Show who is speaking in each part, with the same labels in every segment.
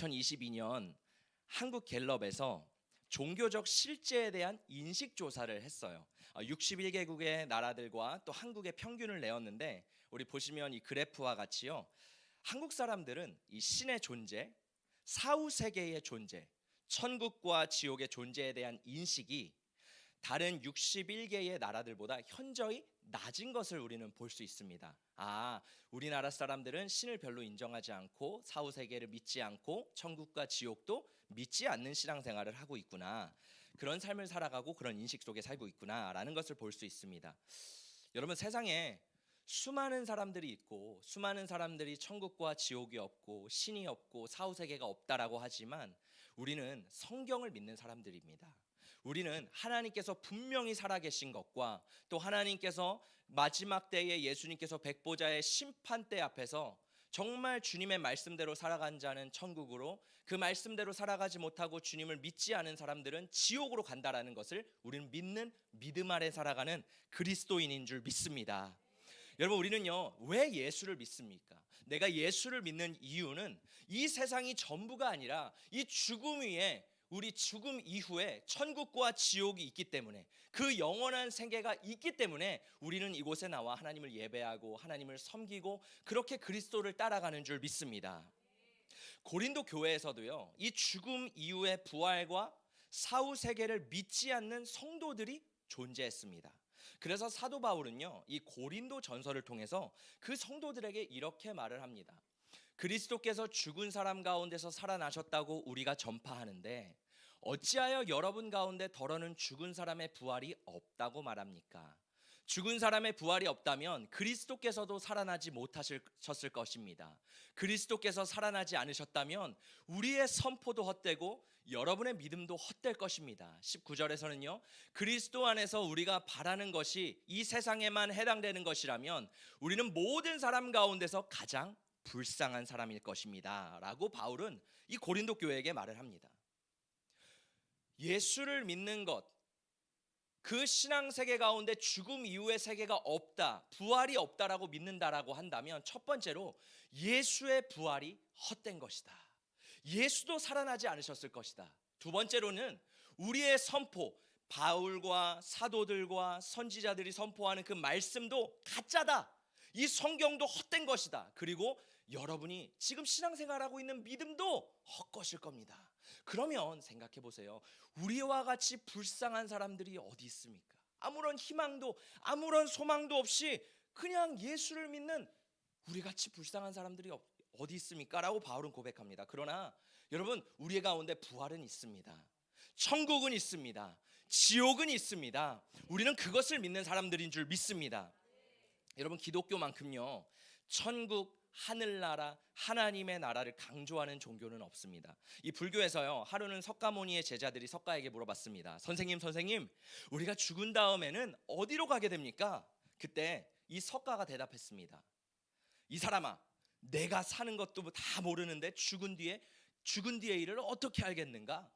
Speaker 1: 2022년 한국 갤럽에서 종교적 실제에 대한 인식 조사를 했어요. 61개국의 나라들과 또 한국의 평균을 내었는데, 우리 보시면 이 그래프와 같이요, 한국 사람들은 이 신의 존재, 사후 세계의 존재, 천국과 지옥의 존재에 대한 인식이 다른 61개의 나라들보다 현저히 낮은 것을 우리는 볼 수 있습니다. 우리나라 사람들은 신을 별로 인정하지 않고 사후 세계를 믿지 않고 천국과 지옥도 믿지 않는 신앙생활을 하고 있구나, 그런 삶을 살아가고 그런 인식 속에 살고 있구나라는 것을 볼 수 있습니다. 여러분, 세상에 수많은 사람들이 있고 수많은 사람들이 천국과 지옥이 없고 신이 없고 사후 세계가 없다라고 하지만, 우리는 성경을 믿는 사람들입니다. 우리는 하나님께서 분명히 살아계신 것과 또 하나님께서 마지막 때에 예수님께서 백보자의 심판대 앞에서 정말 주님의 말씀대로 살아간 자는 천국으로, 그 말씀대로 살아가지 못하고 주님을 믿지 않은 사람들은 지옥으로 간다라는 것을 우리는 믿는, 믿음 아래 살아가는 그리스도인인 줄 믿습니다. 여러분, 우리는요, 왜 예수를 믿습니까? 내가 예수를 믿는 이유는 이 세상이 전부가 아니라 이 죽음 위에, 우리 죽음 이후에 천국과 지옥이 있기 때문에, 그 영원한 생계가 있기 때문에 우리는 이곳에 나와 하나님을 예배하고 하나님을 섬기고 그렇게 그리스도를 따라가는 줄 믿습니다. 고린도 교회에서도요, 이 죽음 이후의 부활과 사후 세계를 믿지 않는 성도들이 존재했습니다. 그래서 사도 바울은요, 이 고린도 전서를 통해서 그 성도들에게 이렇게 말을 합니다. 그리스도께서 죽은 사람 가운데서 살아나셨다고 우리가 전파하는데 어찌하여 여러분 가운데 더러는 죽은 사람의 부활이 없다고 말합니까? 죽은 사람의 부활이 없다면 그리스도께서도 살아나지 못하셨을 것입니다. 그리스도께서 살아나지 않으셨다면 우리의 선포도 헛되고 여러분의 믿음도 헛될 것입니다. 19절에서는요, 그리스도 안에서 우리가 바라는 것이 이 세상에만 해당되는 것이라면 우리는 모든 사람 가운데서 가장 불쌍한 사람일 것입니다 라고 바울은 이 고린도 교회에게 말을 합니다. 예수를 믿는 것, 그 신앙세계 가운데 죽음 이후의 세계가 없다, 부활이 없다라고 믿는다라고 한다면, 첫 번째로 예수의 부활이 헛된 것이다, 예수도 살아나지 않으셨을 것이다. 두 번째로는 우리의 선포, 바울과 사도들과 선지자들이 선포하는 그 말씀도 가짜다, 이 성경도 헛된 것이다. 그리고 여러분이 지금 신앙생활하고 있는 믿음도 헛것일 겁니다. 그러면 생각해 보세요. 우리와 같이 불쌍한 사람들이 어디 있습니까? 아무런 희망도 아무런 소망도 없이 그냥 예수를 믿는 우리같이 불쌍한 사람들이 어디 있습니까? 라고 바울은 고백합니다. 그러나 여러분, 우리 가운데 부활은 있습니다. 천국은 있습니다. 지옥은 있습니다. 우리는 그것을 믿는 사람들인 줄 믿습니다. 여러분, 기독교만큼요, 천국, 하늘나라, 하나님의 나라를 강조하는 종교는 없습니다. 이 불교에서요, 하루는 석가모니의 제자들이 석가에게 물어봤습니다. 선생님, 우리가 죽은 다음에는 어디로 가게 됩니까? 그때 이 석가가 대답했습니다. 이 사람아, 내가 사는 것도 다 모르는데 죽은 뒤의 일을 어떻게 알겠는가?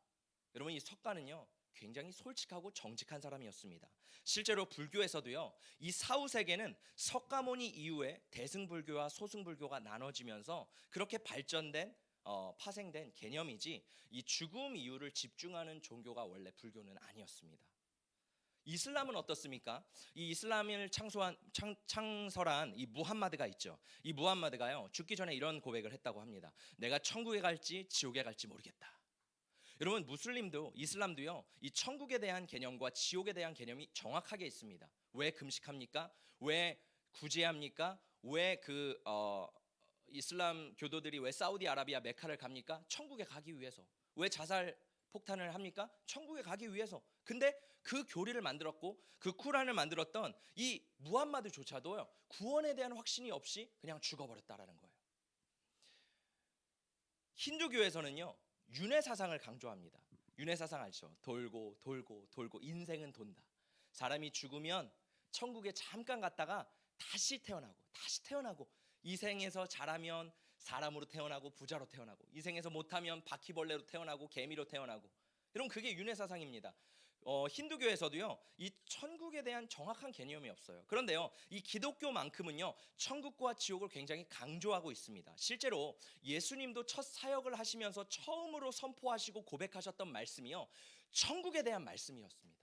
Speaker 1: 여러분, 이 석가는요, 굉장히 솔직하고 정직한 사람이었습니다. 실제로 불교에서도요, 이 사후 세계는 석가모니 이후에 대승불교와 소승불교가 나눠지면서 그렇게 발전된 파생된 개념이지, 이 죽음 이후를 집중하는 종교가 원래 불교는 아니었습니다. 이슬람은 어떻습니까? 이 이슬람을 창설한 이 무함마드가 있죠. 이 무함마드가요, 죽기 전에 이런 고백을 했다고 합니다. 내가 천국에 갈지 지옥에 갈지 모르겠다. 여러분, 무슬림도 이슬람도요, 이 천국에 대한 개념과 지옥에 대한 개념이 정확하게 있습니다. 왜 금식합니까? 왜 구제합니까? 왜 이슬람 교도들이 왜 사우디아라비아 메카를 갑니까? 천국에 가기 위해서. 왜 자살 폭탄을 합니까? 천국에 가기 위해서. 근데 그 교리를 만들었고 그 쿠란을 만들었던 이 무함마드조차도요, 구원에 대한 확신이 없이 그냥 죽어버렸다라는 거예요. 힌두교에서는요, 윤회 사상을 강조합니다. 윤회 사상 알죠? 돌고 인생은 돈다. 사람이 죽으면 천국에 잠깐 갔다가 다시 태어나고 이 생에서 잘하면 사람으로 태어나고 부자로 태어나고, 이 생에서 못하면 바퀴벌레로 태어나고 개미로 태어나고. 여러분, 그게 윤회 사상입니다. 힌두교에서도요, 이 천국에 대한 정확한 개념이 없어요. 그런데요, 이 기독교만큼은요, 천국과 지옥을 굉장히 강조하고 있습니다. 실제로 예수님도 첫 사역을 하시면서 처음으로 선포하시고 고백하셨던 말씀이요, 천국에 대한 말씀이었습니다.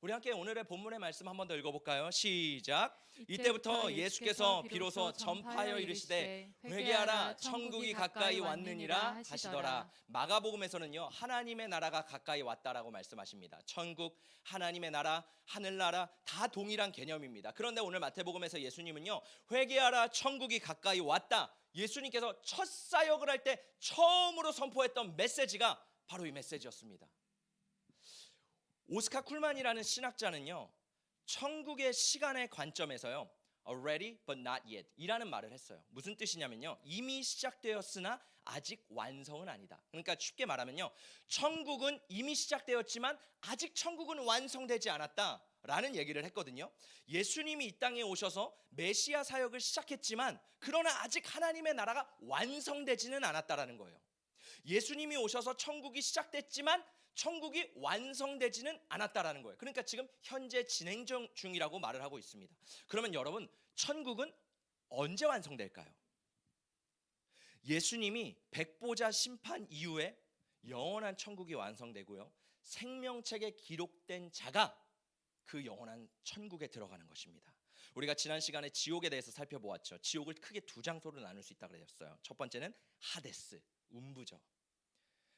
Speaker 1: 우리 함께 오늘의 본문의 말씀 한 번 더 읽어볼까요? 시작. 이때부터 예수께서 비로소 전파하여 이르시되 회개하라 천국이 가까이 왔느니라 하시더라. 마가복음에서는요, 하나님의 나라가 가까이 왔다라고 말씀하십니다. 천국, 하나님의 나라, 하늘나라 다 동일한 개념입니다. 그런데 오늘 마태복음에서 예수님은요, 회개하라 천국이 가까이 왔다, 예수님께서 첫 사역을 할 때 처음으로 선포했던 메시지가 바로 이 메시지였습니다. 오스카 쿨만이라는 신학자는요, 천국의 시간의 관점에서요, already but not yet 이라는 말을 했어요. 무슨 뜻이냐면요, 이미 시작되었으나 아직 완성은 아니다. 그러니까 쉽게 말하면요, 천국은 이미 시작되었지만 아직 천국은 완성되지 않았다 라는 얘기를 했거든요. 예수님이 이 땅에 오셔서 메시아 사역을 시작했지만 그러나 아직 하나님의 나라가 완성되지는 않았다라는 거예요. 예수님이 오셔서 천국이 시작됐지만 천국이 완성되지는 않았다라는 거예요. 그러니까 지금 현재 진행 중이라고 말을 하고 있습니다. 그러면 여러분, 천국은 언제 완성될까요? 예수님이 백보자 심판 이후에 영원한 천국이 완성되고요, 생명책에 기록된 자가 그 영원한 천국에 들어가는 것입니다. 우리가 지난 시간에 지옥에 대해서 살펴보았죠. 지옥을 크게 두 장소로 나눌 수 있다고 그랬어요. 첫 번째는 하데스, 음부죠.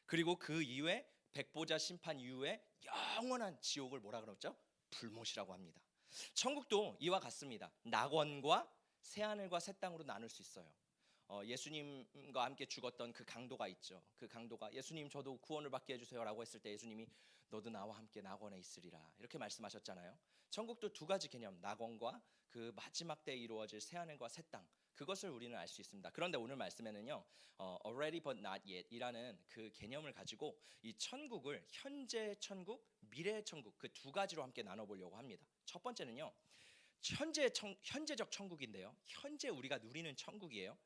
Speaker 1: 그리고 그 이후에 백보자 심판 이후에 영원한 지옥을 뭐라 그러죠? 불못이라고 합니다. 천국도 이와 같습니다. 낙원과 새하늘과 새 땅으로 나눌 수 있어요. 예수님과 함께 죽었던 그 강도가 있죠. 그 강도가 예수님 저도 구원을 받게 해주세요 라고 했을 때 예수님이 너도 나와 함께 낙원에 있으리라 이렇게 말씀하셨잖아요. 천국도 두 가지 개념, 낙원과 그 마지막 때에 이루어질 새하늘과 새 땅, 그것을 우리는 알 수 있습니다. 그런데 오늘 말씀에는요, already but not yet 이라는 그 개념을 가지고 이 천국을 현재 천국, 미래 천국 그 두 가지로 함께 나눠보려고 합니다. 첫 번째는요, 현재적 천국인데요, 현재 우리가 누리는 천국이에요.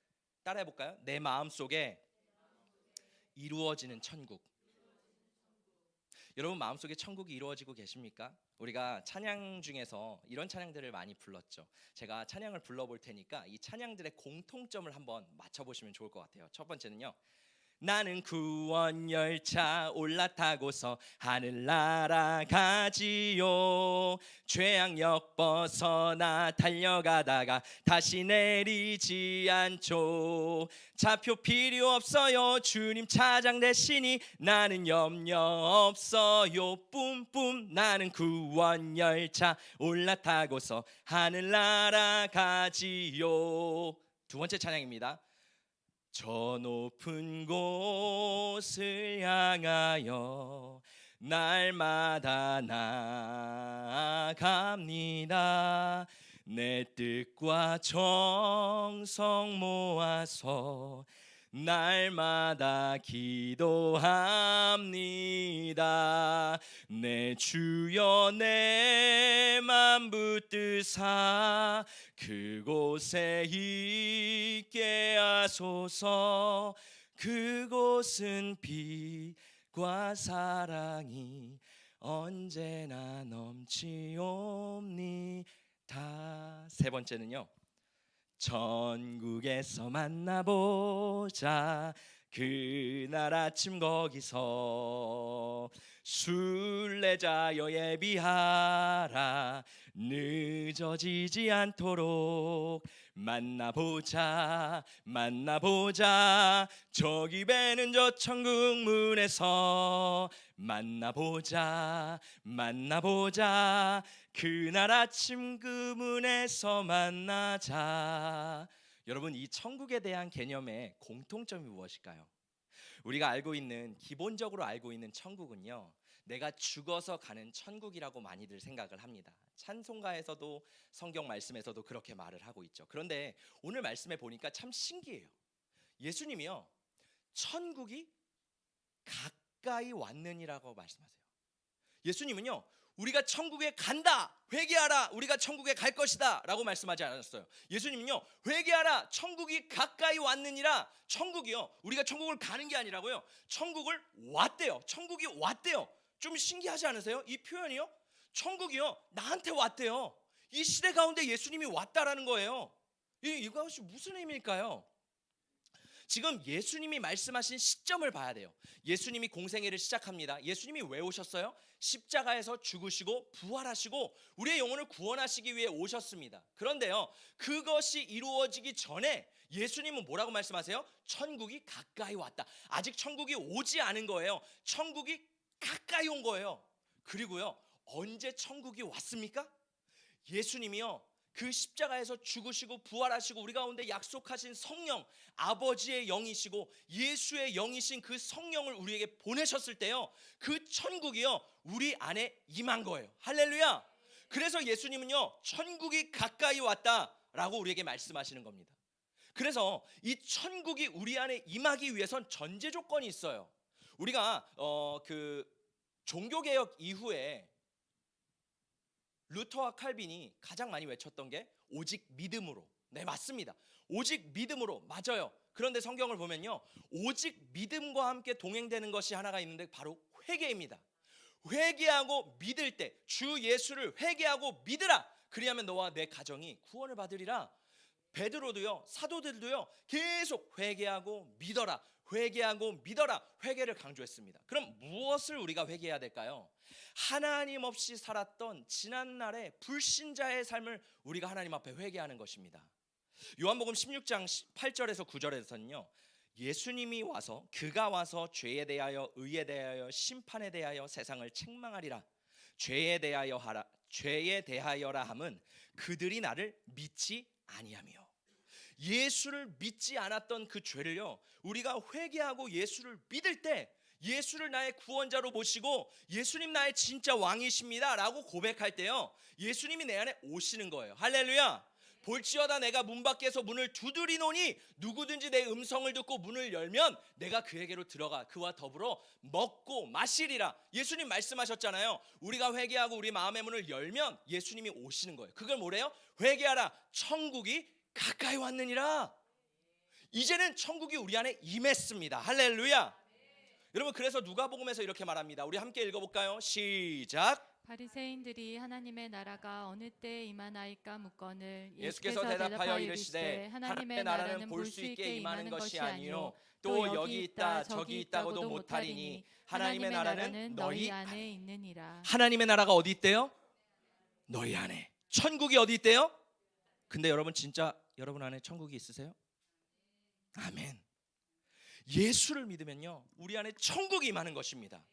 Speaker 1: 따라해볼까요? 내 마음속에 이루어지는 천국. 여러분 마음속에 천국이 이루어지고 계십니까? 우리가 찬양 중에서 이런 찬양들을 많이 불렀죠. 제가 찬양을 불러볼 테니까 이 찬양들의 공통점을 한번 맞춰보시면 좋을 것 같아요. 첫 번째는요, 나는 구원 열차 올라타고서 하늘나라 가지요. 죄악역 벗어나 달려가다가 다시 내리지 않죠. 좌표 필요 없어요. 주님 차장 대신이 나는 염려 없어요. 뿜뿜. 나는 구원 열차 올라타고서 하늘나라 가지요. 두 번째 찬양입니다. 저 높은 곳을 향하여 날마다 나아갑니다. 내 뜻과 정성 모아서 날마다 기도합니다. 내 주여 내 맘 붙드사 그곳에 있게 하소서. 그곳은 빛과 사랑이 언제나 넘치옵니다. 세 번째는요, 천국에서 만나보자. 그날 아침 거기서 순례자여 예비하라. 늦어지지 않도록 만나보자 만나보자. 저기 배는 저 천국 문에서 만나보자 만나보자. 그날 아침 그 문에서 만나자. 여러분, 이 천국에 대한 개념의 공통점이 무엇일까요? 우리가 기본적으로 알고 있는 천국은요, 내가 죽어서 가는 천국이라고 많이들 생각을 합니다. 찬송가에서도 성경 말씀에서도 그렇게 말을 하고 있죠. 그런데 오늘 말씀에 보니까 참 신기해요. 예수님이요, 천국이 가까이 왔느니라고 말씀하세요. 예수님은요, 우리가 천국에 간다, 회개하라, 우리가 천국에 갈 것이다 라고 말씀하지 않았어요. 예수님은요, 회개하라, 천국이 가까이 왔느니라. 천국이요, 우리가 천국을 가는 게 아니라고요, 천국을 왔대요. 천국이 왔대요. 좀 신기하지 않으세요? 이 표현이요. 천국이요 나한테 왔대요. 이 시대 가운데 예수님이 왔다라는 거예요. 이것이 무슨 의미일까요? 지금 예수님이 말씀하신 시점을 봐야 돼요. 예수님이 공생애를 시작합니다. 예수님이 왜 오셨어요? 십자가에서 죽으시고 부활하시고 우리의 영혼을 구원하시기 위해 오셨습니다. 그런데요, 그것이 이루어지기 전에 예수님은 뭐라고 말씀하세요? 천국이 가까이 왔다. 아직 천국이 오지 않은 거예요. 천국이 가까이 온 거예요. 그리고요, 언제 천국이 왔습니까? 예수님이요, 그 십자가에서 죽으시고 부활하시고 우리 가운데 약속하신 성령, 아버지의 영이시고 예수의 영이신 그 성령을 우리에게 보내셨을 때요, 그 천국이요 우리 안에 임한 거예요. 할렐루야. 그래서 예수님은요 천국이 가까이 왔다라고 우리에게 말씀하시는 겁니다. 그래서 이 천국이 우리 안에 임하기 위해선 전제 조건이 있어요. 우리가 그 종교개혁 이후에 루터와 칼빈이 가장 많이 외쳤던 게 오직 믿음으로. 네, 맞습니다. 오직 믿음으로. 맞아요. 그런데 성경을 보면요, 오직 믿음과 함께 동행되는 것이 하나가 있는데 바로 회개입니다. 회개하고 믿을 때 주 예수를 회개하고 믿으라. 그리하면 너와 내 가정이 구원을 받으리라. 베드로도요, 사도들도요 계속 회개하고 믿어라, 회개하고 믿어라, 회개를 강조했습니다. 그럼 무엇을 우리가 회개해야 될까요? 하나님 없이 살았던 지난날의 불신자의 삶을 우리가 하나님 앞에 회개하는 것입니다. 요한복음 16장 8절에서 9절에서는요, 예수님이 와서 그가 와서 죄에 대하여 의에 대하여 심판에 대하여 세상을 책망하리라. 죄에 대하여라 함은 그들이 나를 믿지 아니하며. 예수를 믿지 않았던 그 죄를요 우리가 회개하고 예수를 믿을 때 예수를 나의 구원자로 모시고 예수님 나의 진짜 왕이십니다 라고 고백할 때요 예수님이 내 안에 오시는 거예요. 할렐루야. 볼지어다 내가 문 밖에서 문을 두드리노니 누구든지 내 음성을 듣고 문을 열면 내가 그에게로 들어가 그와 더불어 먹고 마시리라. 예수님 말씀하셨잖아요. 우리가 회개하고 우리 마음의 문을 열면 예수님이 오시는 거예요. 그걸 뭐래요? 회개하라, 천국이 가까이 왔느니라. 이제는 천국이 우리 안에 임했습니다. 할렐루야. 여러분, 그래서 누가복음에서 이렇게 말합니다. 우리 함께 읽어볼까요? 시작.
Speaker 2: 바리새인들이 하나님의 나라가 어느 때에 임하나이까 묻거늘
Speaker 1: 예수께서 대답하여 이르시되 하나님의 나라는 볼 수 있게 임하는 것이 아니요 또 여기 있다 저기 있다고도 못하리니 하나님의 나라는 너희 안에
Speaker 2: 있느니라.
Speaker 1: 하나님의 나라가 어디 있대요? 너희 안에. 천국이 어디 있대요? 근데 여러분, 진짜 여러분 안에 천국이 있으세요? 아멘. 예수를 믿으면요 우리 안에 천국이 임하는 것입니다.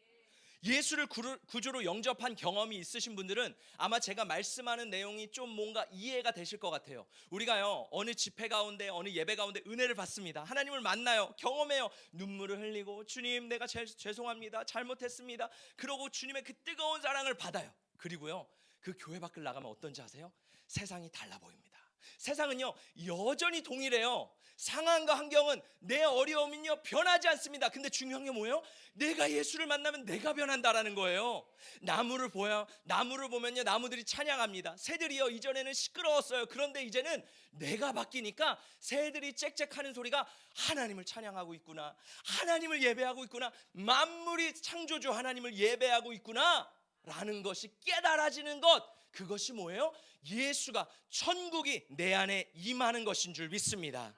Speaker 1: 예수를 구주로 영접한 경험이 있으신 분들은 아마 제가 말씀하는 내용이 좀 뭔가 이해가 되실 것 같아요. 우리가요 어느 집회 가운데 어느 예배 가운데 은혜를 받습니다. 하나님을 만나요. 경험해요. 눈물을 흘리고 주님 내가 죄송합니다, 잘못했습니다. 그러고 주님의 그 뜨거운 사랑을 받아요. 그리고요 그 교회 밖을 나가면 어떤지 아세요? 세상이 달라 보입니다. 세상은요 여전히 동일해요. 상황과 환경은 내 어려움은요 변하지 않습니다. 근데 중요한 게 뭐예요? 내가 예수를 만나면 내가 변한다라는 거예요. 나무를 보면요 나무들이 찬양합니다. 새들이요 이전에는 시끄러웠어요. 그런데 이제는 내가 바뀌니까 새들이 짹짹하는 소리가 하나님을 찬양하고 있구나, 하나님을 예배하고 있구나, 만물이 창조주 하나님을 예배하고 있구나 라는 것이 깨달아지는 것, 그것이 뭐예요? 예수가, 천국이 내 안에 임하는 것인 줄 믿습니다.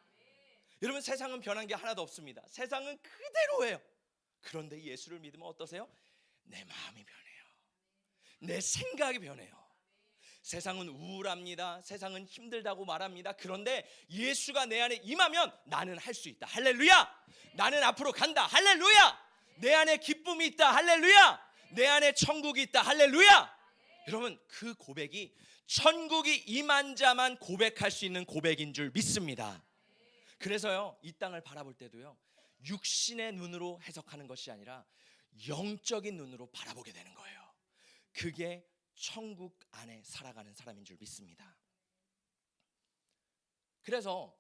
Speaker 1: 여러분, 세상은 변한 게 하나도 없습니다. 세상은 그대로예요. 그런데 예수를 믿으면 어떠세요? 내 마음이 변해요. 내 생각이 변해요. 세상은 우울합니다. 세상은 힘들다고 말합니다. 그런데 예수가 내 안에 임하면 나는 할 수 있다. 할렐루야. 나는 앞으로 간다. 할렐루야. 내 안에 기쁨이 있다. 할렐루야. 내 안에 천국이 있다. 할렐루야. 여러분, 그 고백이 천국이 임한 자만 고백할 수 있는 고백인 줄 믿습니다. 그래서요 이 땅을 바라볼 때도요 육신의 눈으로 해석하는 것이 아니라 영적인 눈으로 바라보게 되는 거예요. 그게 천국 안에 살아가는 사람인 줄 믿습니다. 그래서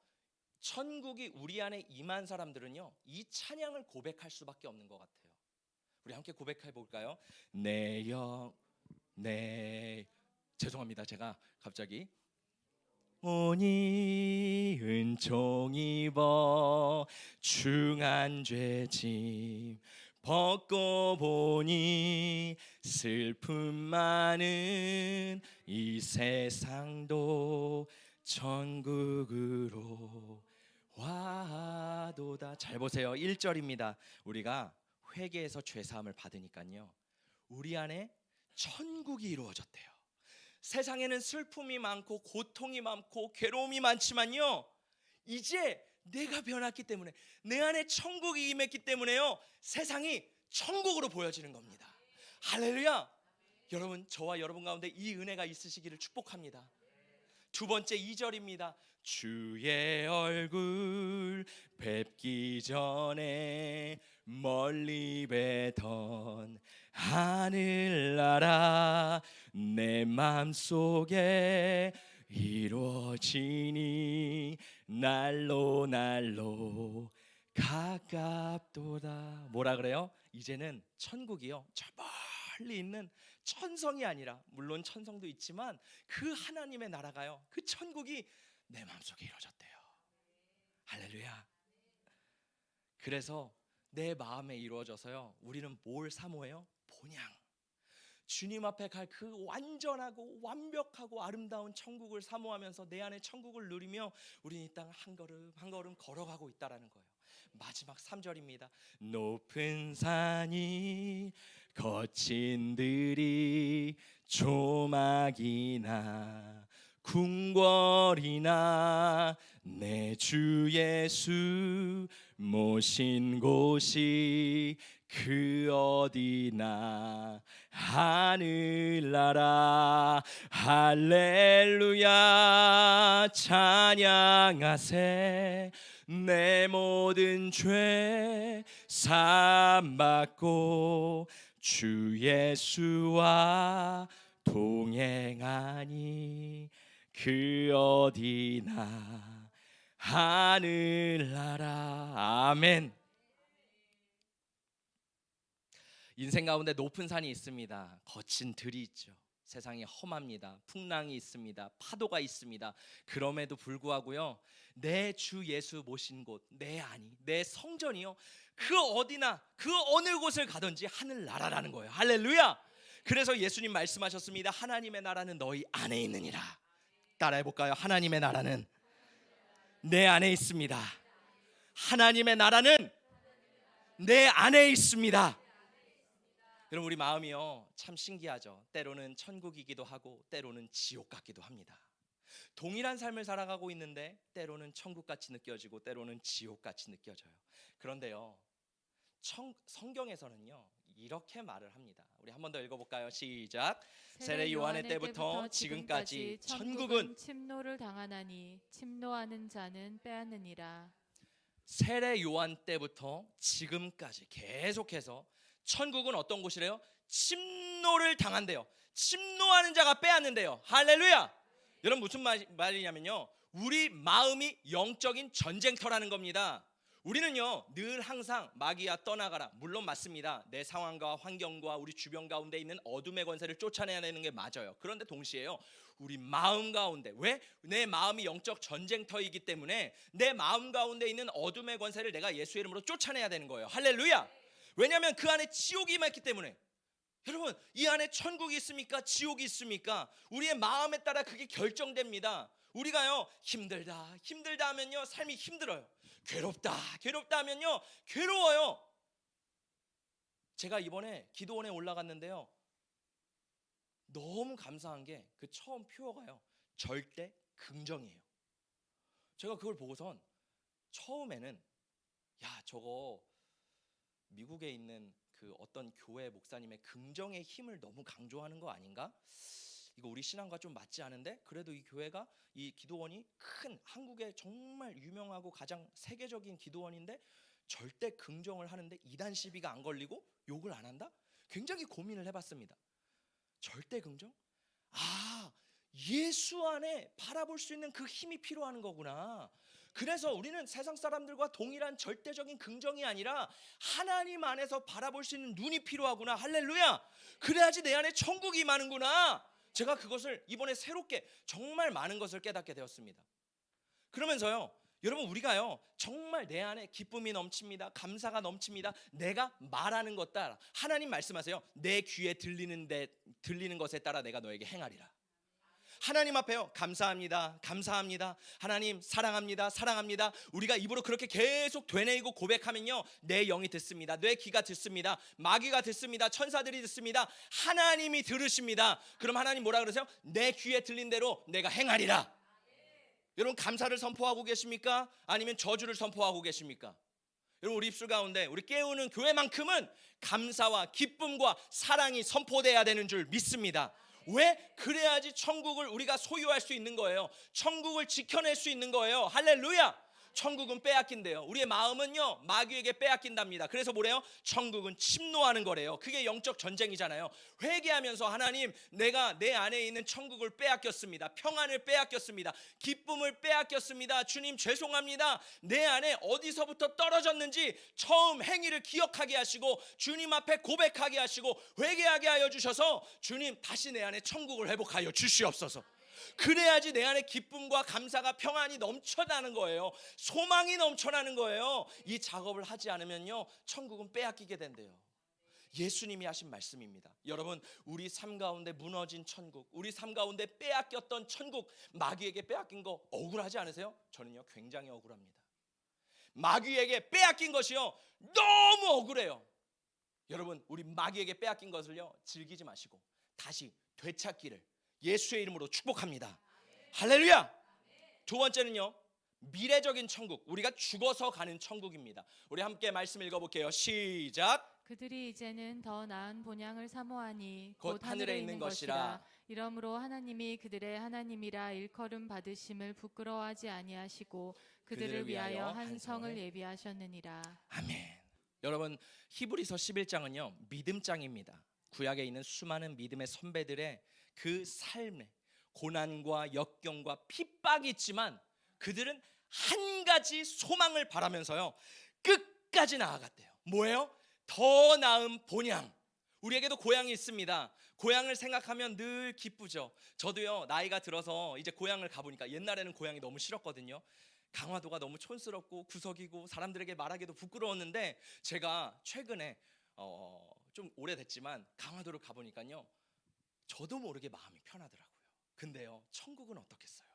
Speaker 1: 천국이 우리 안에 임한 사람들은요 이 찬양을 고백할 수밖에 없는 것 같아요. 우리 함께 고백해 볼까요? 죄송합니다. 제가 갑자기 오니 은총 입어 중한 죄짐 벗고 보니 슬픔 많은 이 세상도 천국으로 와도다. 잘 보세요. 1절입니다. 우리가 회개해서 죄사함을 받으니까요, 우리 안에 천국이 이루어졌대요. 세상에는 슬픔이 많고 고통이 많고 괴로움이 많지만요, 이제 내가 변했기 때문에, 내 안에 천국이 임했기 때문에요, 세상이 천국으로 보여지는 겁니다. 할렐루야. 여러분, 저와 여러분 가운데 이 은혜가 있으시기를 축복합니다. 두 번째 2절입니다. 주의 얼굴 뵙기 전에 멀리 뵈던 하늘나라 내 맘속에 이루어지니 날로 날로 가깝도다. 뭐라 그래요? 이제는 천국이요, 저 멀리 있는 천성이 아니라, 물론 천성도 있지만 그 하나님의 나라가요, 그 천국이 내 마음속에 이루어졌대요. 할렐루야. 그래서 내 마음에 이루어져서요, 우리는 뭘 사모해요? 본향. 주님 앞에 갈 그 완전하고 완벽하고 아름다운 천국을 사모하면서 내 안에 천국을 누리며 우리는 이 땅 한 걸음 한 걸음 걸어가고 있다라는 거예요. 마지막 3절입니다. 높은 산이 거친 들이 조막이나 궁궐이나 내 주 예수 모신 곳이 그 어디나 하늘나라 할렐루야 찬양하세. 내 모든 죄 사함받고 주 예수와 동행하니 그 어디나 하늘나라. 아멘. 인생 가운데 높은 산이 있습니다. 거친 들이 있죠. 세상이 험합니다. 풍랑이 있습니다. 파도가 있습니다. 그럼에도 불구하고요, 내 주 예수 모신 곳, 내 안이, 내 성전이요, 그 어디나 그 어느 곳을 가든지 하늘나라라는 거예요. 할렐루야. 그래서 예수님 말씀하셨습니다. 하나님의 나라는 너희 안에 있느니라. 따라해볼까요? 하나님의 나라는 내 안에 있습니다. 하나님의 나라는 내 안에 있습니다. 여러분, 우리 마음이요, 참 신기하죠. 때로는 천국이기도 하고 때로는 지옥 같기도 합니다. 동일한 삶을 살아가고 있는데 때로는 천국같이 느껴지고 때로는 지옥같이 느껴져요. 그런데요, 성경에서는요 이렇게 말을 합니다. 우리 한 번 더 읽어볼까요? 시작. 세례 요한의 때부터 지금까지 천국은
Speaker 2: 침노를 당하나니 침노하는 자는 빼앗느니라.
Speaker 1: 세례 요한 때부터 지금까지 계속해서 천국은 어떤 곳이래요? 침노를 당한대요. 침노하는 자가 빼앗는데요. 할렐루야. 여러분, 무슨 말이냐면요, 우리 마음이 영적인 전쟁터라는 겁니다. 우리는요 늘 항상 마귀야 떠나가라, 물론 맞습니다. 내 상황과 환경과 우리 주변 가운데 있는 어둠의 권세를 쫓아내야 되는 게 맞아요. 그런데 동시에요, 우리 마음 가운데, 왜? 내 마음이 영적 전쟁터이기 때문에 내 마음 가운데 있는 어둠의 권세를 내가 예수의 이름으로 쫓아내야 되는 거예요. 할렐루야. 왜냐하면 그 안에 지옥이 있기 때문에. 여러분, 이 안에 천국이 있습니까? 지옥이 있습니까? 우리의 마음에 따라 그게 결정됩니다. 우리가요 힘들다 하면요 삶이 힘들어요. 괴롭다 하면요 괴로워요. 제가 이번에 기도원에 올라갔는데요, 너무 감사한 게 그 처음 표어가요, 절대 긍정이에요. 제가 그걸 보고선 처음에는, 야, 저거 미국에 있는 그 어떤 교회 목사님의 긍정의 힘을 너무 강조하는 거 아닌가? 이거 우리 신앙과 좀 맞지 않은데? 그래도 이 교회가, 이 기도원이 큰 한국의 정말 유명하고 가장 세계적인 기도원인데 절대 긍정을 하는데 이단 시비가 안 걸리고 욕을 안 한다? 굉장히 고민을 해봤습니다. 절대 긍정? 아, 예수 안에 바라볼 수 있는 그 힘이 필요한 거구나. 그래서 우리는 세상 사람들과 동일한 절대적인 긍정이 아니라 하나님 안에서 바라볼 수 있는 눈이 필요하구나. 할렐루야. 그래야지 내 안에 천국이 임하는구나. 제가 그것을 이번에 새롭게 정말 많은 것을 깨닫게 되었습니다. 그러면서요, 여러분 우리가요 정말 내 안에 기쁨이 넘칩니다. 감사가 넘칩니다. 내가 말하는 것 따라 하나님 말씀하세요. 내 귀에 들리는 것에 따라 내가 너에게 행하리라. 하나님 앞에요 감사합니다 감사합니다 하나님 사랑합니다 사랑합니다 우리가 입으로 그렇게 계속 되뇌이고 고백하면요 내 영이 듣습니다. 내 귀가 듣습니다. 마귀가 듣습니다. 천사들이 듣습니다. 하나님이 들으십니다. 그럼 하나님 뭐라 그러세요? 내 귀에 들린 대로 내가 행하리라. 여러분 감사를 선포하고 계십니까? 아니면 저주를 선포하고 계십니까? 여러분 우리 입술 가운데 우리 깨우는 교회만큼은 감사와 기쁨과 사랑이 선포돼야 되는 줄 믿습니다. 왜? 그래야지 천국을 우리가 소유할 수 있는 거예요. 천국을 지켜낼 수 있는 거예요. 할렐루야. 천국은 빼앗긴대요. 우리의 마음은요 마귀에게 빼앗긴답니다. 그래서 뭐래요? 천국은 침노하는 거래요. 그게 영적 전쟁이잖아요. 회개하면서 하나님 내가 내 안에 있는 천국을 빼앗겼습니다. 평안을 빼앗겼습니다. 기쁨을 빼앗겼습니다. 주님 죄송합니다. 내 안에 어디서부터 떨어졌는지 처음 행위를 기억하게 하시고 주님 앞에 고백하게 하시고 회개하게 하여 주셔서 주님 다시 내 안에 천국을 회복하여 주시옵소서. 그래야지 내 안에 기쁨과 감사가 평안이 넘쳐나는 거예요. 소망이 넘쳐나는 거예요. 이 작업을 하지 않으면요 천국은 빼앗기게 된대요. 예수님이 하신 말씀입니다. 여러분 우리 삶 가운데 무너진 천국, 우리 삶 가운데 빼앗겼던 천국, 마귀에게 빼앗긴 거 억울하지 않으세요? 저는요 굉장히 억울합니다. 마귀에게 빼앗긴 것이요 너무 억울해요. 여러분 우리 마귀에게 빼앗긴 것을요 즐기지 마시고 다시 되찾기를 예수의 이름으로 축복합니다. 할렐루야. 두 번째는요 미래적인 천국, 우리가 죽어서 가는 천국입니다. 우리 함께 말씀 읽어볼게요. 시작.
Speaker 2: 그들이 이제는 더 나은 본향을 사모하니
Speaker 1: 곧 하늘에 있는 것이라.
Speaker 2: 이러므로 하나님이 그들의 하나님이라 일컬음 받으심을 부끄러워하지 아니하시고 그들을 위하여 한 성을 예비하셨느니라.
Speaker 1: 아멘. 여러분 히브리서 11장은요 믿음장입니다. 구약에 있는 수많은 믿음의 선배들의 그 삶에 고난과 역경과 핍박이 있지만 그들은 한 가지 소망을 바라면서요 끝까지 나아갔대요. 뭐예요? 더 나은 본향. 우리에게도 고향이 있습니다. 고향을 생각하면 늘 기쁘죠. 저도요 나이가 들어서 이제 고향을 가보니까 옛날에는 고향이 너무 싫었거든요. 강화도가 너무 촌스럽고 구석이고 사람들에게 말하기도 부끄러웠는데 제가 최근에 좀 오래됐지만 강화도를 가보니까요 저도 모르게 마음이 편하더라고요. 근데요 천국은 어떻겠어요?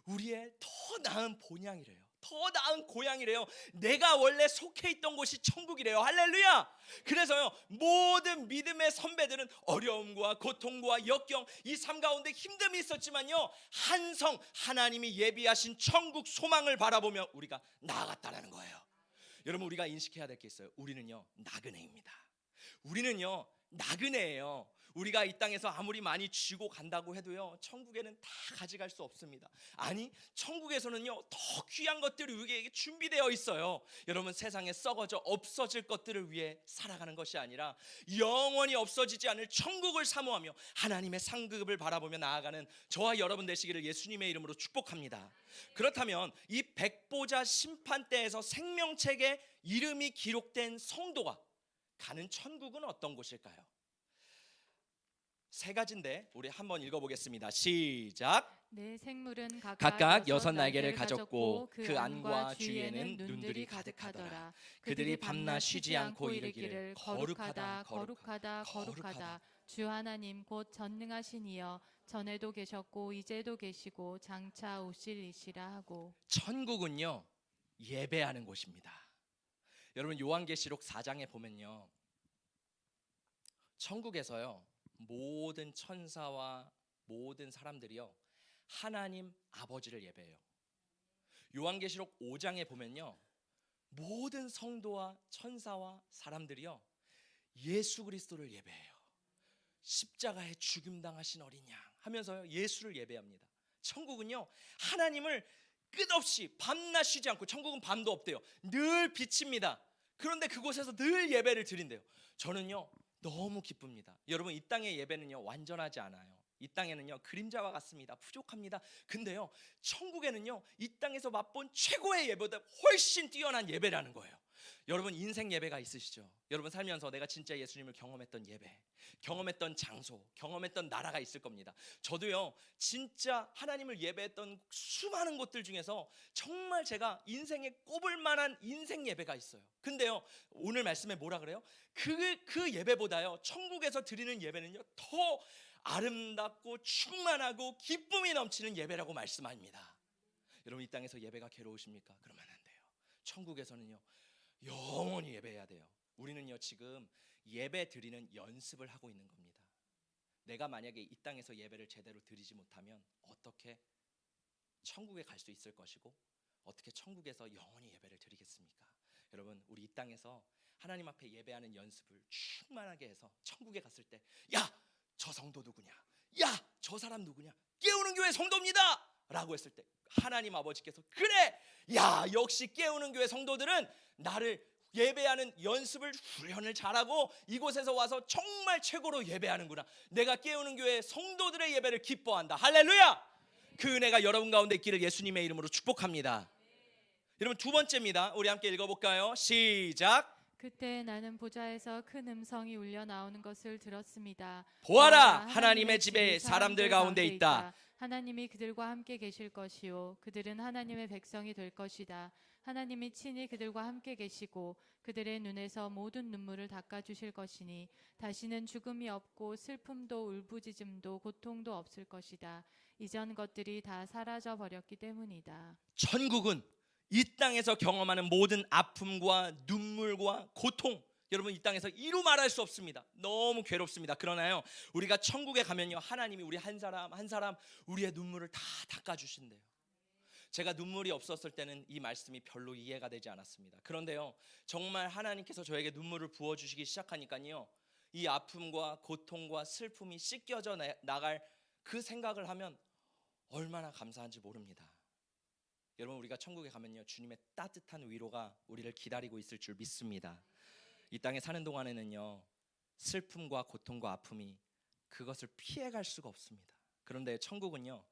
Speaker 1: 우리의 더 나은 본향이래요. 더 나은 고향이래요. 내가 원래 속해 있던 곳이 천국이래요. 할렐루야. 그래서요 모든 믿음의 선배들은 어려움과 고통과 역경 이 삶 가운데 힘듦이 있었지만요 한 성 하나님이 예비하신 천국 소망을 바라보며 우리가 나아갔다라는 거예요. 여러분 우리가 인식해야 될 게 있어요. 우리는요 나그네입니다. 우리는요 나그네예요. 우리가 이 땅에서 아무리 많이 쥐고 간다고 해도요 천국에는 다 가져갈 수 없습니다. 아니 천국에서는요 더 귀한 것들이 우리에게 준비되어 있어요. 여러분 세상에 썩어져 없어질 것들을 위해 살아가는 것이 아니라 영원히 없어지지 않을 천국을 사모하며 하나님의 상급을 바라보며 나아가는 저와 여러분 되시기를 예수님의 이름으로 축복합니다. 그렇다면 이 백보자 심판대에서 생명책에 이름이 기록된 성도가 가는 천국은 어떤 곳일까요? 세 가지인데 우리 한번 읽어보겠습니다. 시작.
Speaker 2: 내 생물은
Speaker 1: 각각 여섯 날개를 가졌고 그 안과 주위에는 눈들이 가득하더라. 그들이 밤낮 쉬지 않고 이르기를 거룩하다 거룩하다 거룩하다
Speaker 2: 주 하나님 곧 전능하신 이여 전에도 계셨고 이제도 계시고 장차 오실이시라 하고.
Speaker 1: 천국은요 예배하는 곳입니다. 여러분 요한계시록 4장에 보면요 천국에서요 모든 천사와 모든 사람들이요 하나님 아버지를 예배해요. 요한계시록 5장에 보면요 모든 성도와 천사와 사람들이요 예수 그리스도를 예배해요. 십자가에 죽임당하신 어린 양 하면서요 예수를 예배합니다. 천국은요 하나님을 끝없이 밤낮 쉬지 않고, 천국은 밤도 없대요. 늘 빛입니다. 그런데 그곳에서 늘 예배를 드린대요. 저는요 너무 기쁩니다. 여러분 이 땅의 예배는요 완전하지 않아요. 이 땅에는요 그림자와 같습니다. 부족합니다. 근데요 천국에는요 이 땅에서 맛본 최고의 예배보다 훨씬 뛰어난 예배라는 거예요. 여러분 인생 예배가 있으시죠? 여러분 살면서 내가 진짜 예수님을 경험했던 예배, 경험했던 장소, 경험했던 나라가 있을 겁니다. 저도요 진짜 하나님을 예배했던 수많은 곳들 중에서 정말 제가 인생에 꼽을 만한 인생 예배가 있어요. 근데요 오늘 말씀에 뭐라 그래요? 그 예배보다요 천국에서 드리는 예배는요 더 아름답고 충만하고 기쁨이 넘치는 예배라고 말씀합니다. 여러분 이 땅에서 예배가 괴로우십니까? 그러면 안 돼요. 천국에서는요 영원히 예배해야 돼요. 우리는요 지금 예배 드리는 연습을 하고 있는 겁니다. 내가 만약에 이 땅에서 예배를 제대로 드리지 못하면 어떻게 천국에 갈 수 있을 것이고 어떻게 천국에서 영원히 예배를 드리겠습니까? 여러분 우리 이 땅에서 하나님 앞에 예배하는 연습을 충만하게 해서 천국에 갔을 때 야! 저 성도 누구냐? 야! 저 사람 누구냐? 깨우는 교회 성도입니다! 라고 했을 때 하나님 아버지께서 그래! 야! 역시 깨우는 교회 성도들은 나를 예배하는 연습을 훈련을 잘하고 이곳에서 와서 정말 최고로 예배하는구나. 내가 깨우는 교회 성도들의 예배를 기뻐한다. 할렐루야! 그 은혜가 여러분 가운데 있기를 예수님의 이름으로 축복합니다. 여러분 두 번째입니다. 우리 함께 읽어볼까요? 시작.
Speaker 2: 그때 나는 보좌에서 큰 음성이 울려 나오는 것을 들었습니다.
Speaker 1: 보아라, 하나님의 집에 사람들 가운데 있다.
Speaker 2: 하나님이 그들과 함께 계실 것이요 그들은 하나님의 백성이 될 것이다. 하나님이 친히 그들과 함께 계시고 그들의 눈에서 모든 눈물을 닦아 주실 것이니 다시는 죽음이 없고 슬픔도 울부짖음도 고통도 없을 것이다. 이전 것들이 다 사라져 버렸기 때문이다.
Speaker 1: 천국은 이 땅에서 경험하는 모든 아픔과 눈물과 고통, 여러분 이 땅에서 이루 말할 수 없습니다. 너무 괴롭습니다. 그러나요 우리가 천국에 가면요 하나님이 우리 한 사람 한 사람 우리의 눈물을 다 닦아주신대요. 제가 눈물이 없었을 때는 이 말씀이 별로 이해가 되지 않았습니다. 그런데요 정말 하나님께서 저에게 눈물을 부어주시기 시작하니까요 이 아픔과 고통과 슬픔이 씻겨져 나갈 그 생각을 하면 얼마나 감사한지 모릅니다. 여러분 우리가 천국에 가면요 주님의 따뜻한 위로가 우리를 기다리고 있을 줄 믿습니다. 이 땅에 사는 동안에는요 슬픔과 고통과 아픔이 그것을 피해갈 수가 없습니다. 그런데 천국은요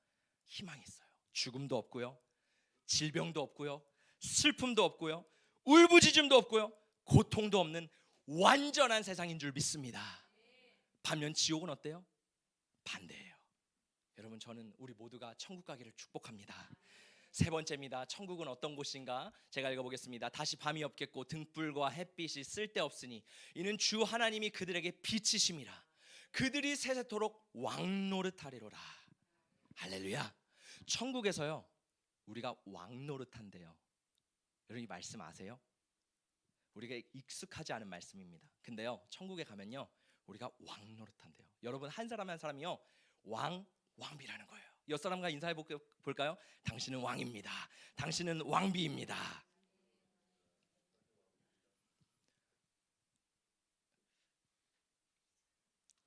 Speaker 1: 희망이 있어요. 죽음도 없고요 질병도 없고요 슬픔도 없고요 울부짖음도 없고요 고통도 없는 완전한 세상인 줄 믿습니다. 반면 지옥은 어때요? 반대예요. 여러분 저는 우리 모두가 천국 가기를 축복합니다. 세 번째입니다. 천국은 어떤 곳인가? 제가 읽어보겠습니다. 다시 밤이 없겠고 등불과 햇빛이 쓸데없으니 이는 주 하나님이 그들에게 빛이심이라. 그들이 세세토록 왕노릇하리로라. 할렐루야. 천국에서요 우리가 왕노릇한대요. 여러분 이 말씀 아세요? 우리가 익숙하지 않은 말씀입니다. 근데요 천국에 가면요 우리가 왕노릇한대요. 여러분 한 사람 한 사람이요 왕비라는 거예요. 옆 사람과 인사해 볼까요? 당신은 왕입니다. 당신은 왕비입니다.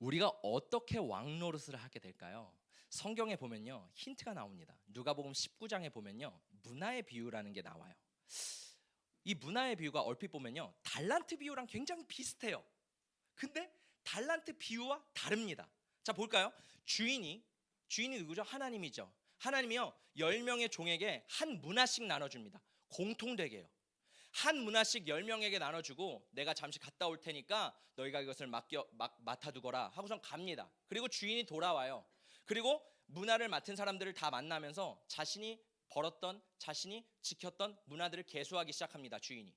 Speaker 1: 우리가 어떻게 왕노릇을 하게 될까요? 성경에 보면요 힌트가 나옵니다. 누가복음 19장에 보면요 문화의 비유라는 게 나와요. 이 문화의 비유가 얼핏 보면요 달란트 비유랑 굉장히 비슷해요. 근데 달란트 비유와 다릅니다. 자 볼까요? 주인이 누구죠? 하나님이죠. 하나님이요 10명의 종에게 한 문화씩 나눠줍니다. 공통되게요. 한 문화씩 10명에게 나눠주고 내가 잠시 갔다 올 테니까 너희가 이것을 맡아두거라 하고선 갑니다. 그리고 주인이 돌아와요. 그리고 문화를 맡은 사람들을 다 만나면서 자신이 벌었던 자신이 지켰던 문화들을 계수하기 시작합니다. 주인이.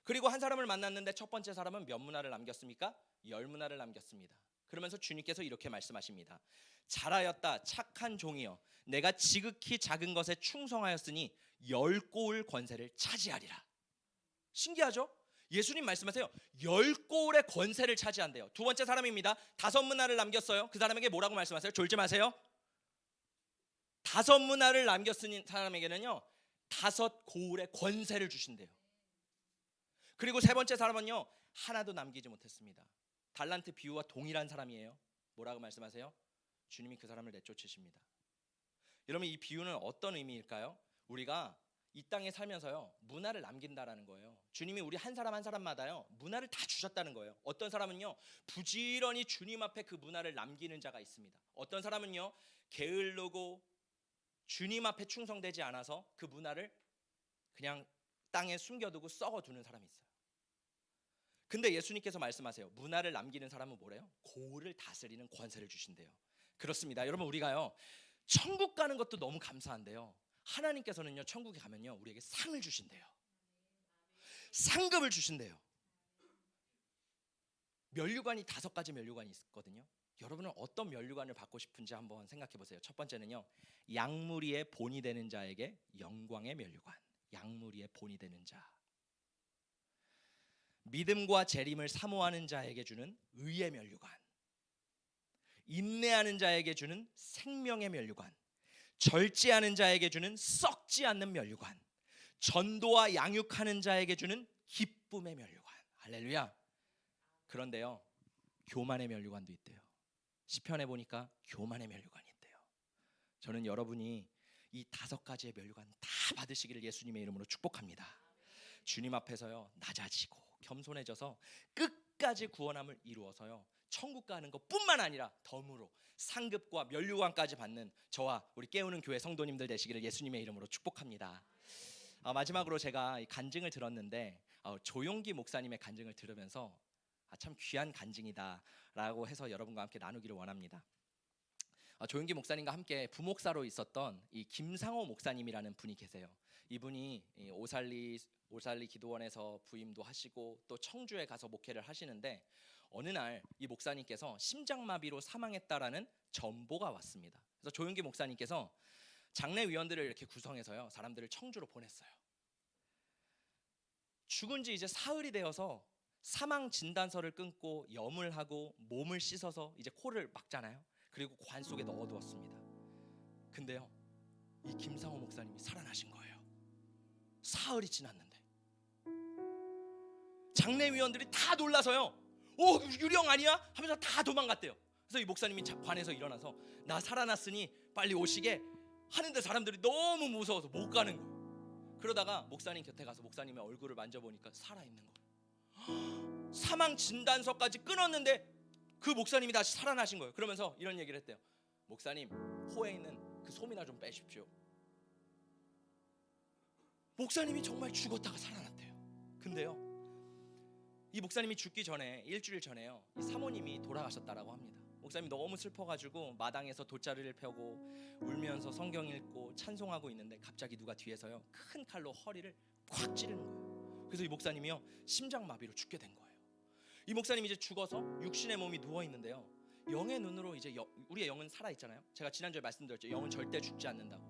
Speaker 1: 그리고 한 사람을 만났는데 첫 번째 사람은 몇 문화를 남겼습니까? 10문화를 남겼습니다. 그러면서 주님께서 이렇게 말씀하십니다. 잘하였다 착한 종이여 내가 지극히 작은 것에 충성하였으니 10고을 권세를 차지하리라. 신기하죠? 예수님 말씀하세요. 10고을의 권세를 차지한대요. 두 번째 사람입니다. 5문화를 남겼어요. 그 사람에게 뭐라고 말씀하세요? 졸지 마세요. 5문화를 남겼으니 사람에게는요 5고을의 권세를 주신대요. 그리고 세 번째 사람은요 하나도 남기지 못했습니다. 달란트 비유와 동일한 사람이에요. 뭐라고 말씀하세요? 주님이 그 사람을 내쫓으십니다. 여러분 이 비유는 어떤 의미일까요? 우리가 이 땅에 살면서요 문화를 남긴다라는 거예요. 주님이 우리 한 사람 한 사람마다요 문화를 다 주셨다는 거예요. 어떤 사람은요 부지런히 주님 앞에 그 문화를 남기는 자가 있습니다. 어떤 사람은요 게을르고 주님 앞에 충성되지 않아서 그 문화를 그냥 땅에 숨겨두고 썩어두는 사람이 있어요. 근데 예수님께서 말씀하세요. 문화를 남기는 사람은 뭐래요? 고을을 다스리는 권세를 주신대요. 그렇습니다. 여러분, 우리가요 천국 가는 것도 너무 감사한데요, 하나님께서는요 천국에 가면요 우리에게 상을 주신대요. 상급을 주신대요. 면류관이 5가지 면류관이 있거든요. 여러분은 어떤 면류관을 받고 싶은지 한번 생각해 보세요. 첫 번째는요, 양무리의 본이 되는 자에게 영광의 면류관. 양무리의 본이 되는 자. 믿음과 재림을 사모하는 자에게 주는 의의 면류관. 인내하는 자에게 주는 생명의 면류관. 절제하는 자에게 주는 썩지 않는 면류관. 전도와 양육하는 자에게 주는 기쁨의 면류관. 할렐루야. 그런데요, 교만의 면류관도 있대요. 시편에 보니까 교만의 면류관이 있대요. 저는 여러분이 이 5가지의 면류관 다 받으시기를 예수님의 이름으로 축복합니다. 주님 앞에서요 낮아지고 겸손해져서 끝까지 구원함을 이루어서요 천국 가는 것뿐만 아니라 덤으로 상급과 면류관까지 받는 저와 우리 깨우는 교회 성도님들 되시기를 예수님의 이름으로 축복합니다. 마지막으로 제가 이 간증을 들었는데 조용기 목사님의 간증을 들으면서 참 귀한 간증이다라고 해서 여러분과 함께 나누기를 원합니다. 조용기 목사님과 함께 부목사로 있었던 이 김상호 목사님이라는 분이 계세요. 이분이 오살리 기도원에서 부임도 하시고 또 청주에 가서 목회를 하시는데, 어느 날 이 목사님께서 심장마비로 사망했다라는 전보가 왔습니다. 그래서 조용기 목사님께서 장례위원들을 이렇게 구성해서요 사람들을 청주로 보냈어요. 죽은 지 이제 사흘이 되어서 사망 진단서를 끊고 염을 하고 몸을 씻어서 이제 코를 막잖아요. 그리고 관 속에 넣어두었습니다. 근데요, 이 김상호 목사님이 살아나신 거예요. 사흘이 지났는데. 장례위원들이 다 놀라서요, 오, 유령 아니야? 하면서 다 도망갔대요. 그래서 이 목사님이 관에서 일어나서 나 살아났으니 빨리 오시게 하는데 사람들이 너무 무서워서 못 가는 거예요. 그러다가 목사님 곁에 가서 목사님의 얼굴을 만져보니까 살아있는 거예요. 사망 진단서까지 끊었는데 그 목사님이 다시 살아나신 거예요. 그러면서 이런 얘기를 했대요. 목사님, 호에 있는 그 솜이나 좀 빼십시오. 목사님이 정말 죽었다가 살아났대요. 근데요, 이 목사님이 죽기 전에 일주일 전에요 이 사모님이 돌아가셨다라고 합니다. 목사님이 너무 슬퍼가지고 마당에서 돗자리를 펴고 울면서 성경 읽고 찬송하고 있는데 갑자기 누가 뒤에서요 큰 칼로 허리를 콱 찌르는 거예요. 그래서 이 목사님이요 심장마비로 죽게 된 거예요. 이 목사님이 이제 죽어서 육신의 몸이 누워 있는데요, 영의 눈으로 이제 우리의 영은 살아 있잖아요. 제가 지난주에 말씀드렸죠. 영은 절대 죽지 않는다고.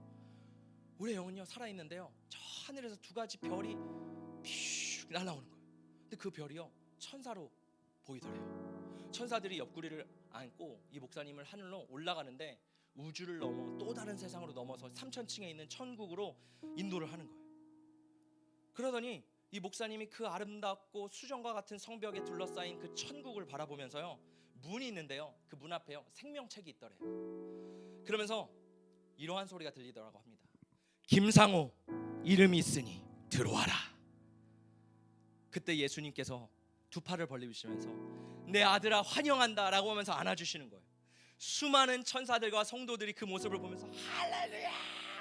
Speaker 1: 우리의 영은요 살아 있는데요, 저 하늘에서 2가지 별이 퓨 날아오는 거예요. 근데 그 별이요 천사로 보이더래요. 천사들이 옆구리를 안고 이 목사님을 하늘로 올라가는데 우주를 넘어 또 다른 세상으로 넘어서 3000층에 있는 천국으로 인도를 하는 거예요. 그러더니 이 목사님이 그 아름답고 수정과 같은 성벽에 둘러싸인 그 천국을 바라보면서요 문이 있는데요, 그 문 앞에요 생명책이 있더래요. 그러면서 이러한 소리가 들리더라고 합니다. 김상호, 이름이 있으니 들어와라. 그때 예수님께서 2팔을 벌리시면서 내 아들아 환영한다 라고 하면서 안아주시는 거예요. 수많은 천사들과 성도들이 그 모습을 보면서 할렐루야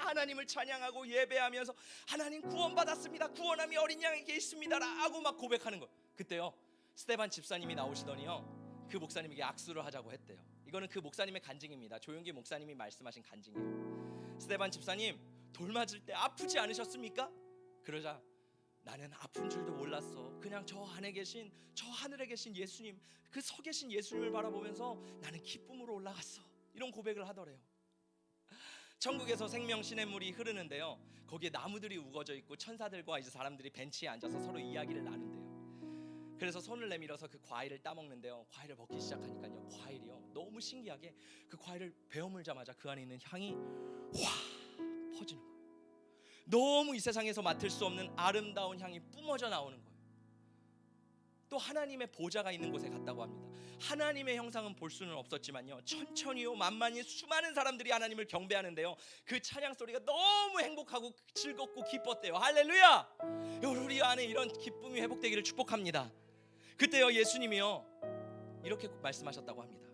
Speaker 1: 하나님을 찬양하고 예배하면서 하나님 구원받았습니다, 구원함이 어린 양에게 있습니다 라고 막 고백하는 거예요. 그때요 스데반 집사님이 나오시더니요 그 목사님에게 악수를 하자고 했대요. 이거는 그 목사님의 간증입니다. 조용기 목사님이 말씀하신 간증이에요. 스데반 집사님, 돌 맞을 때 아프지 않으셨습니까? 그러자 나는 아픈 줄도 몰랐어. 그냥 저 안에 계신, 저 하늘에 계신 예수님, 그 서 계신 예수님을 바라보면서 나는 기쁨으로 올라갔어. 이런 고백을 하더래요. 천국에서 생명 시냇물이 흐르는데요, 거기에 나무들이 우거져 있고 천사들과 이제 사람들이 벤치에 앉아서 서로 이야기를 나눈대요. 그래서 손을 내밀어서 그 과일을 따먹는데요, 과일을 먹기 시작하니까요 과일이요 너무 신기하게 그 과일을 베어물자마자 그 안에 있는 향이 확 퍼지는 거예요. 너무 이 세상에서 맡을 수 없는 아름다운 향이 뿜어져 나오는 거예요. 또 하나님의 보좌가 있는 곳에 갔다고 합니다. 하나님의 형상은 볼 수는 없었지만요 천천히요 만만히 수많은 사람들이 하나님을 경배하는데요 그 찬양 소리가 너무 행복하고 즐겁고 기뻤대요. 할렐루야. 우리 안에 이런 기쁨이 회복되기를 축복합니다. 그때요 예수님이요 이렇게 말씀하셨다고 합니다.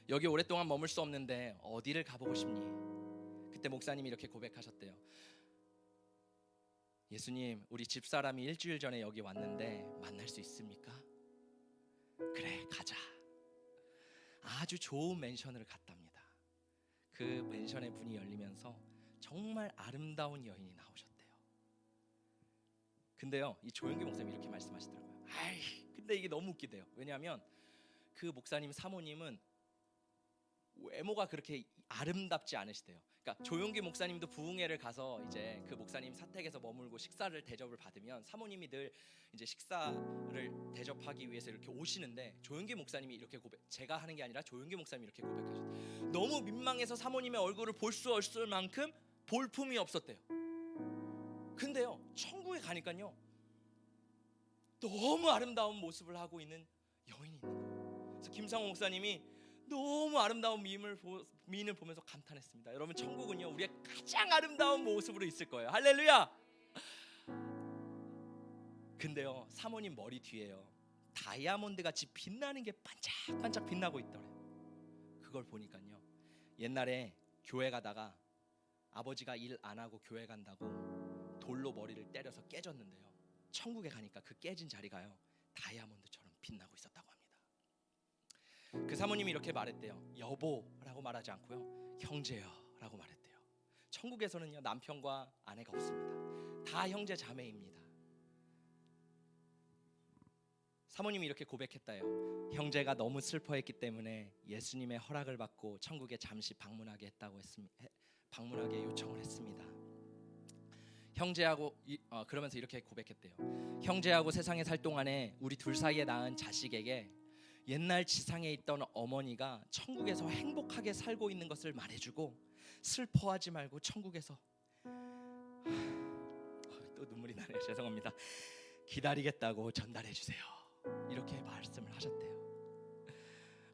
Speaker 1: 여기 오랫동안 머물 수 없는데 어디를 가보고 싶니? 그때 목사님이 이렇게 고백하셨대요. 예수님, 우리 집사람이 일주일 전에 여기 왔는데 만날 수 있습니까? 그래, 가자. 아주 좋은 맨션을 갔답니다. 그 맨션의 문이 열리면서 정말 아름다운 여인이 나오셨대요. 근데요, 이 조영기 목사님이 이렇게 말씀하시더라고요. 근데 이게 너무 웃기대요. 왜냐하면 그 목사님 사모님은 외모가 그렇게 아름답지 않으시대요. 그러니까 조용기 목사님도 부흥회를 가서 이제 그 목사님 사택에서 머물고 식사를 대접을 받으면 사모님이 늘 이제 식사를 대접하기 위해서 이렇게 오시는데, 조용기 목사님이 이렇게 제가 하는 게 아니라 조용기 목사님이 이렇게 고백하셨대요. 너무 민망해서 사모님의 얼굴을 볼 수 없을 만큼 볼품이 없었대요. 근데요, 천국에 가니까요, 너무 아름다운 모습을 하고 있는 여인이 있는 거예요. 그래서 김상호 목사님이 너무 아름다운 미인을 보면서 감탄했습니다. 여러분, 천국은요, 우리의 가장 아름다운 모습으로 있을 거예요. 할렐루야. 근데요, 사모님 머리 뒤에요, 다이아몬드 같이 빛나는 게 반짝반짝 빛나고 있더래요. 그걸 보니까요, 옛날에 교회 가다가 아버지가 일 안 하고 교회 간다고 돌로 머리를 때려서 깨졌는데요, 천국에 가니까 그 깨진 자리가요, 다이아몬드처럼 빛나고 있었다고 합니다. 그 사모님이 이렇게 말했대요. 여보라고 말하지 않고요, 형제여라고 말했대요. 천국에서는요, 남편과 아내가 없습니다. 다 형제 자매입니다. 사모님이 이렇게 고백했다요. 형제가 너무 슬퍼했기 때문에 예수님의 허락을 받고 천국에 잠시 방문하게 요청을 했습니다. 형제하고 그러면서 이렇게 고백했대요. 형제하고 세상에 살 동안에 우리 둘 사이에 낳은 자식에게 옛날 지상에 있던 어머니가 천국에서 행복하게 살고 있는 것을 말해주고, 슬퍼하지 말고 천국에서 또 눈물이 나네요. 죄송합니다. 기다리겠다고 전달해주세요. 이렇게 말씀을 하셨대요.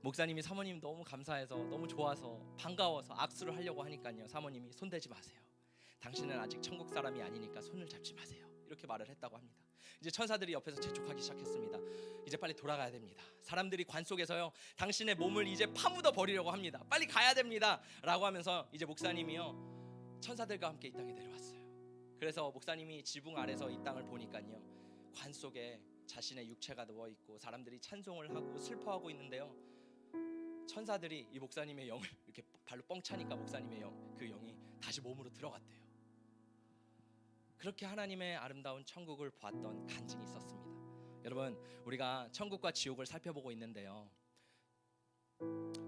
Speaker 1: 목사님이 사모님 너무 감사해서, 너무 좋아서, 반가워서 악수를 하려고 하니까요, 사모님이 손대지 마세요. 당신은 아직 천국 사람이 아니니까 손을 잡지 마세요. 이렇게 말을 했다고 합니다. 이제 천사들이 옆에서 재촉하기 시작했습니다. 이제 빨리 돌아가야 됩니다. 사람들이 관 속에서요, 당신의 몸을 이제 파묻어 버리려고 합니다. 빨리 가야 됩니다 라고 하면서 이제 목사님이요, 천사들과 함께 이 땅에 내려왔어요. 그래서 목사님이 지붕 아래서 이 땅을 보니까요, 관 속에 자신의 육체가 누워있고 사람들이 찬송을 하고 슬퍼하고 있는데요, 천사들이 이 목사님의 영을 이렇게 발로 뻥 차니까 목사님의 그 영이 다시 몸으로 들어갔대요. 그렇게 하나님의 아름다운 천국을 보았던 간증이 있었습니다. 여러분, 우리가 천국과 지옥을 살펴보고 있는데요,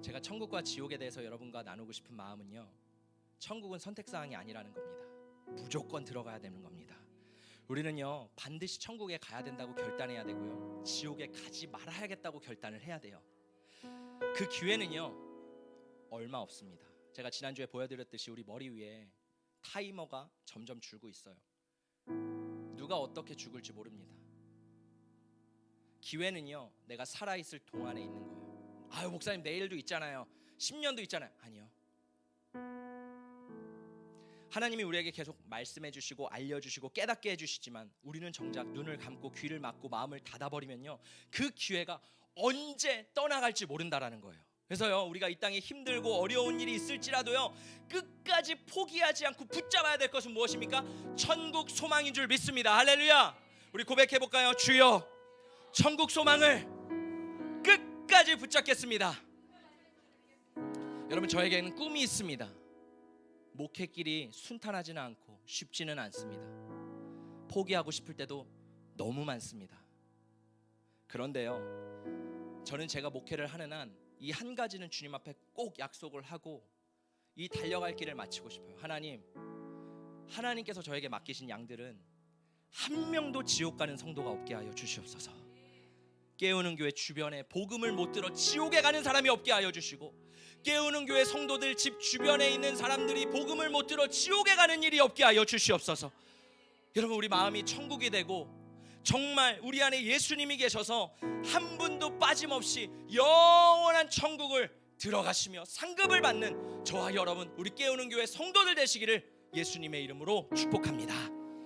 Speaker 1: 제가 천국과 지옥에 대해서 여러분과 나누고 싶은 마음은요, 천국은 선택사항이 아니라는 겁니다. 무조건 들어가야 되는 겁니다. 우리는요, 반드시 천국에 가야 된다고 결단해야 되고요, 지옥에 가지 말아야겠다고 결단을 해야 돼요. 그 기회는요, 얼마 없습니다. 제가 지난주에 보여드렸듯이 우리 머리 위에 타이머가 점점 줄고 있어요. 누가 어떻게 죽을지 모릅니다. 기회는요, 내가 살아있을 동안에 있는 거예요. 아유, 목사님 내일도 있잖아요, 10년도 있잖아요. 아니요. 하나님이 우리에게 계속 말씀해 주시고 알려주시고 깨닫게 해주시지만, 우리는 정작 눈을 감고 귀를 막고 마음을 닫아버리면요, 그 기회가 언제 떠나갈지 모른다라는 거예요. 그래서요, 우리가 이 땅에 힘들고 어려운 일이 있을지라도요, 끝까지 포기하지 않고 붙잡아야 될 것은 무엇입니까? 천국 소망인 줄 믿습니다. 할렐루야. 우리 고백해 볼까요? 주여, 천국 소망을 끝까지 붙잡겠습니다. 여러분, 저에게는 꿈이 있습니다. 목회길이 순탄하지는 않고 쉽지는 않습니다. 포기하고 싶을 때도 너무 많습니다. 그런데요, 저는 제가 목회를 하는 한 이 한 가지는 주님 앞에 꼭 약속을 하고 이 달려갈 길을 마치고 싶어요. 하나님께서 저에게 맡기신 양들은 한 명도 지옥 가는 성도가 없게 하여 주시옵소서. 깨우는 교회 주변에 복음을 못 들어 지옥에 가는 사람이 없게 하여 주시고, 깨우는 교회 성도들 집 주변에 있는 사람들이 복음을 못 들어 지옥에 가는 일이 없게 하여 주시옵소서. 여러분, 우리 마음이 천국이 되고 정말 우리 안에 예수님이 계셔서 한 분도 빠짐없이 영원한 천국을 들어가시며 상급을 받는 저와 여러분, 우리 깨우는 교회 성도들 되시기를 예수님의 이름으로 축복합니다.